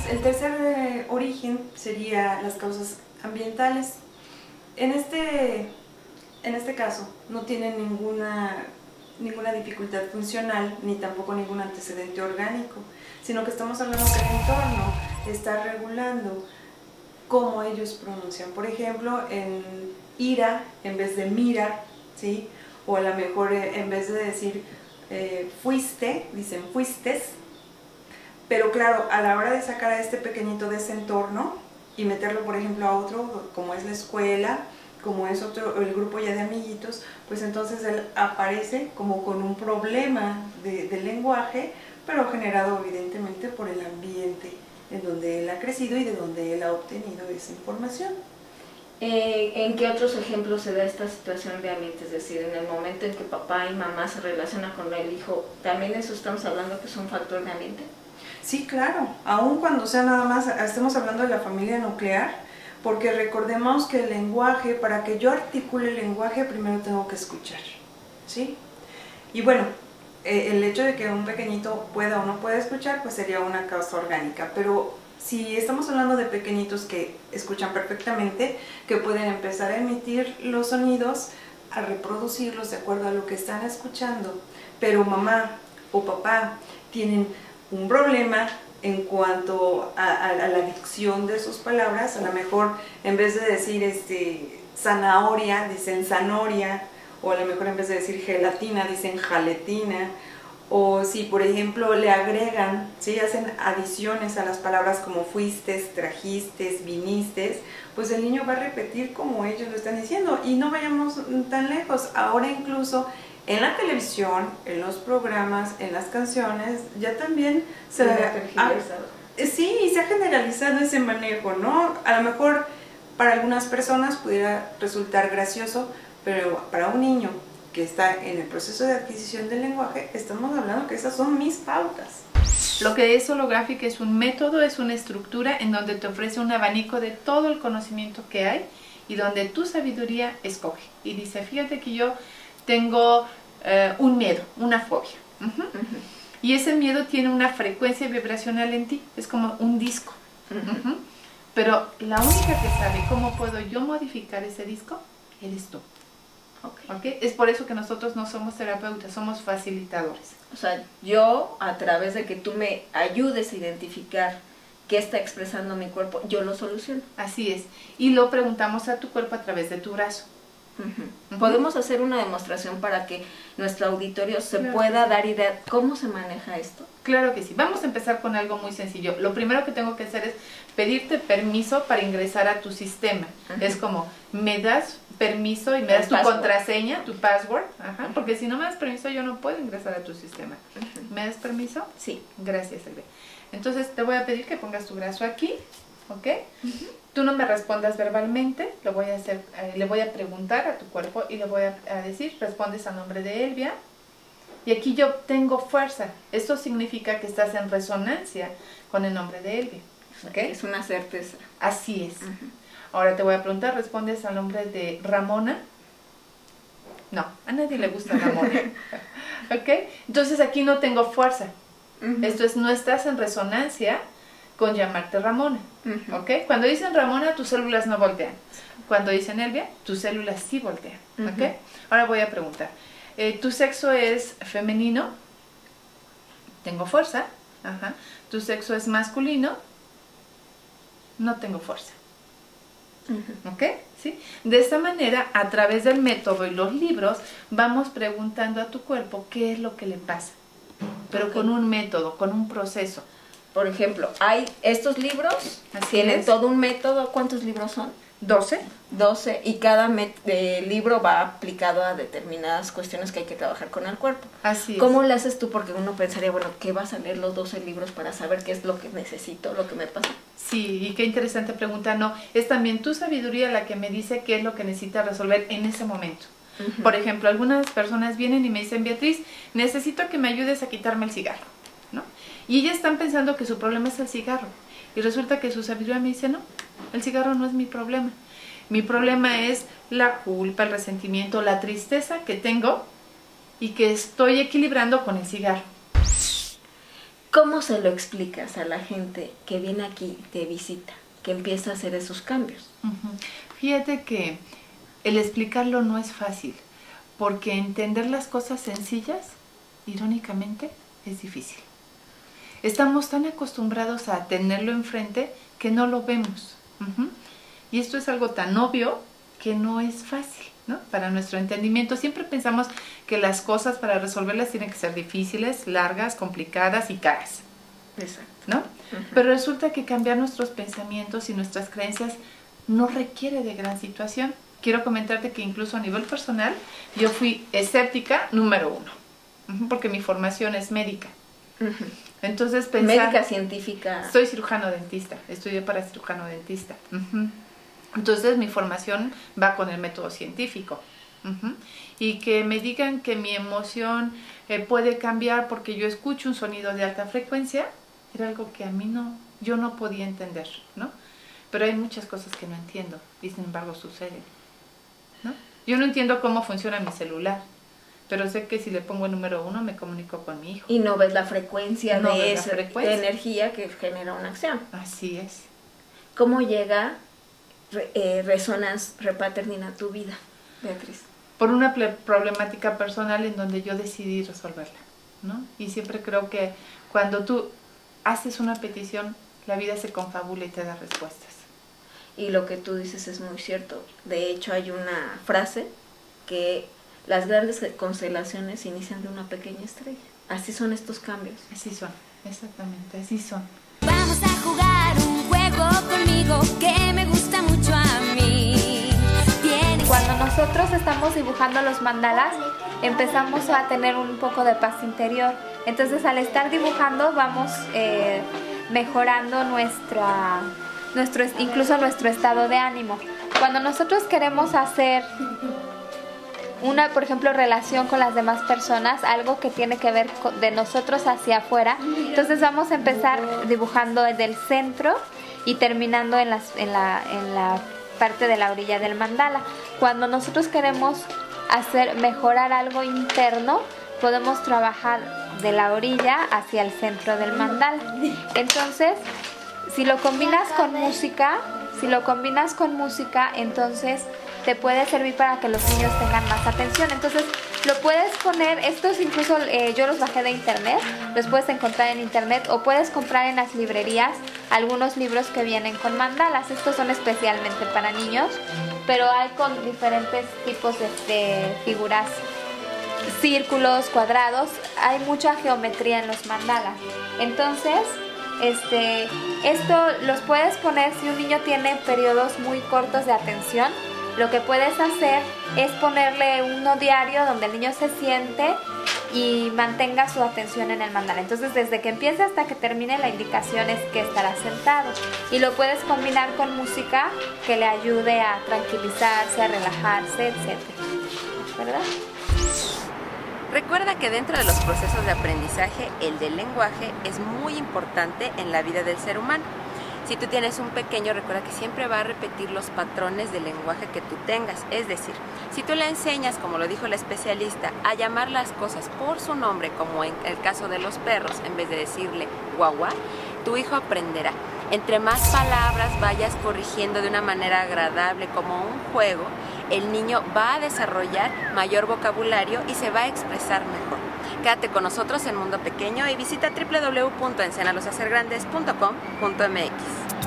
el tercer origen sería las causas ambientales. En este caso no tienen ninguna dificultad funcional ni tampoco ningún antecedente orgánico, sino que estamos hablando que el entorno está regulando cómo ellos pronuncian. Por ejemplo, en ira en vez de mira, ¿sí? O a lo mejor en vez de decir fuiste, dicen fuistes. Pero claro, a la hora de sacar a este pequeñito de ese entorno y meterlo, por ejemplo, a otro, como es la escuela, como es el grupo ya de amiguitos, pues entonces él aparece como con un problema de lenguaje, pero generado evidentemente por el ambiente en donde él ha crecido y de donde él ha obtenido esa información. ¿En qué otros ejemplos se da esta situación de ambiente? Es decir, en el momento en que papá y mamá se relacionan con el hijo, ¿también eso estamos hablando que es un factor de ambiente? Sí, claro, aun cuando sea nada más, estemos hablando de la familia nuclear, porque recordemos que el lenguaje, para que yo articule el lenguaje, primero tengo que escuchar, ¿sí? Y bueno, el hecho de que un pequeñito pueda o no pueda escuchar, pues sería una causa orgánica, pero si estamos hablando de pequeñitos que escuchan perfectamente, que pueden empezar a emitir los sonidos, a reproducirlos de acuerdo a lo que están escuchando, pero mamá o papá tienen un problema en cuanto a la dicción de sus palabras, a lo mejor en vez de decir zanahoria, dicen zanoria, o a lo mejor en vez de decir gelatina, dicen jaletina, o si por ejemplo le agregan, ¿sí? Hacen adiciones a las palabras como fuistes, trajistes, vinistes, pues el niño va a repetir como ellos lo están diciendo. Y no vayamos tan lejos, ahora incluso en la televisión, en los programas, en las canciones, ya también se ha generalizado ese manejo, ¿no? A lo mejor para algunas personas pudiera resultar gracioso, pero para un niño que está en el proceso de adquisición del lenguaje, estamos hablando que esas son mis pautas. Lo que es holográfica es un método, es una estructura en donde te ofrece un abanico de todo el conocimiento que hay y donde tu sabiduría escoge. Y dice, fíjate que yo tengo un miedo, una fobia. Y ese miedo tiene una frecuencia vibracional en ti, es como un disco. Pero la única que sabe cómo puedo yo modificar ese disco, eres tú. ¿Okay? Es por eso que nosotros no somos terapeutas, somos facilitadores. O sea, yo a través de que tú me ayudes a identificar qué está expresando mi cuerpo, yo lo soluciono. Así es. Y lo preguntamos a tu cuerpo a través de tu brazo. ¿Podemos hacer una demostración para que nuestro auditorio se pueda dar idea cómo se maneja esto? Claro que sí. Vamos a empezar con algo muy sencillo. Lo primero que tengo que hacer es pedirte permiso para ingresar a tu sistema. Es como, me das permiso y me das tu contraseña, tu password, porque si no me das permiso yo no puedo ingresar a tu sistema. ¿Me das permiso? Sí. Gracias, Elvia. Entonces te voy a pedir que pongas tu brazo aquí, ¿ok? Tú no me respondas verbalmente, lo voy a hacer, le voy a preguntar a tu cuerpo y le voy a decir, respondes a nombre de Elvia. Y aquí yo tengo fuerza. Esto significa que estás en resonancia con el nombre de Elvia. ¿Okay? Es una certeza. Así es. Ahora te voy a preguntar, ¿respondes al nombre de Ramona? No, a nadie le gusta Ramona. ¿Ok? Entonces aquí no tengo fuerza. Esto es, no estás en resonancia con llamarte Ramona. ¿Ok? Cuando dicen Ramona, tus células no voltean. Cuando dicen Elvia, tus células sí voltean. ¿Ok? Ahora voy a preguntar. ¿Tu sexo es femenino? Tengo fuerza. ¿Tu sexo es masculino? No tengo fuerza. ¿Ok? ¿Sí? De esta manera, a través del método y los libros, vamos preguntando a tu cuerpo qué es lo que le pasa. Pero con un método, con un proceso. Por ejemplo, hay estos libros, tienen todo un método. ¿Cuántos libros son? 12. 12, y cada libro va aplicado a determinadas cuestiones que hay que trabajar con el cuerpo. Así es. ¿Cómo le haces tú? Porque uno pensaría, bueno, ¿qué vas a leer los 12 libros para saber qué es lo que necesito, lo que me pasa? Sí, y qué interesante pregunta. No, es también tu sabiduría la que me dice qué es lo que necesitas resolver en ese momento. Por ejemplo, algunas personas vienen y me dicen, Beatriz, necesito que me ayudes a quitarme el cigarro, ¿no? Y ellas están pensando que su problema es el cigarro. Y resulta que su sabiduría me dice, no, el cigarro no es mi problema. Mi problema es la culpa, el resentimiento, la tristeza que tengo y que estoy equilibrando con el cigarro. ¿Cómo se lo explicas a la gente que viene aquí, te visita, que empieza a hacer esos cambios? Fíjate que el explicarlo no es fácil, porque entender las cosas sencillas, irónicamente, es difícil. Estamos tan acostumbrados a tenerlo enfrente que no lo vemos. Y esto es algo tan obvio que no es fácil, ¿no? Para nuestro entendimiento. Siempre pensamos que las cosas para resolverlas tienen que ser difíciles, largas, complicadas y caras. Exacto. ¿No? Pero resulta que cambiar nuestros pensamientos y nuestras creencias no requiere de gran situación. Quiero comentarte que incluso a nivel personal yo fui escéptica número 1, porque mi formación es médica. Entonces pensar... Médica científica. Soy cirujano dentista, estudié para cirujano dentista. Entonces mi formación va con el método científico. Y que me digan que mi emoción puede cambiar porque yo escucho un sonido de alta frecuencia, era algo que a mí yo no podía entender, ¿no? Pero hay muchas cosas que no entiendo y sin embargo suceden, ¿no? Yo no entiendo cómo funciona mi celular, pero sé que si le pongo el número 1 me comunico con mi hijo. Y no ves la frecuencia de esa energía que genera una acción. Así es. ¿Cómo llega Resonance Repatterning a tu vida, Beatriz? Por una problemática personal en donde yo decidí resolverla, ¿no? Y siempre creo que cuando tú haces una petición, la vida se confabula y te da respuestas. Y lo que tú dices es muy cierto. De hecho, hay una frase que las grandes constelaciones inician de una pequeña estrella. Así son estos cambios. Así son, exactamente, así son. Vamos a jugar un juego conmigo que me gusta mucho a mí. Cuando nosotros estamos dibujando los mandalas, empezamos a tener un poco de paz interior. Entonces, al estar dibujando, vamos mejorando incluso nuestro estado de ánimo. Cuando nosotros queremos hacer una, por ejemplo, relación con las demás personas, algo que tiene que ver de nosotros hacia afuera, entonces vamos a empezar dibujando desde el centro y terminando en la parte de la orilla del mandala. Cuando nosotros queremos mejorar algo interno, podemos trabajar de la orilla hacia el centro del mandala. Entonces, si lo combinas con música, entonces te puede servir para que los niños tengan más atención. Entonces lo puedes poner, estos incluso yo los bajé de internet, los puedes encontrar en internet o puedes comprar en las librerías algunos libros que vienen con mandalas. Estos son especialmente para niños, pero hay con diferentes tipos de figuras, círculos, cuadrados, hay mucha geometría en los mandalas. Entonces esto los puedes poner si un niño tiene periodos muy cortos de atención. Lo que puedes hacer es ponerle uno diario donde el niño se siente y mantenga su atención en el mandala. Entonces, desde que empiece hasta que termine, la indicación es que estará sentado. Y lo puedes combinar con música que le ayude a tranquilizarse, a relajarse, etc. ¿Verdad? Recuerda que dentro de los procesos de aprendizaje, el del lenguaje es muy importante en la vida del ser humano. Si tú tienes un pequeño, recuerda que siempre va a repetir los patrones del lenguaje que tú tengas. Es decir, si tú le enseñas, como lo dijo el especialista, a llamar las cosas por su nombre, como en el caso de los perros, en vez de decirle guagua, tu hijo aprenderá. Entre más palabras vayas corrigiendo de una manera agradable, como un juego, el niño va a desarrollar mayor vocabulario y se va a expresar mejor. Quédate con nosotros en Mundo Pequeño y visita www.ensenaloshacergrandes.com.mx.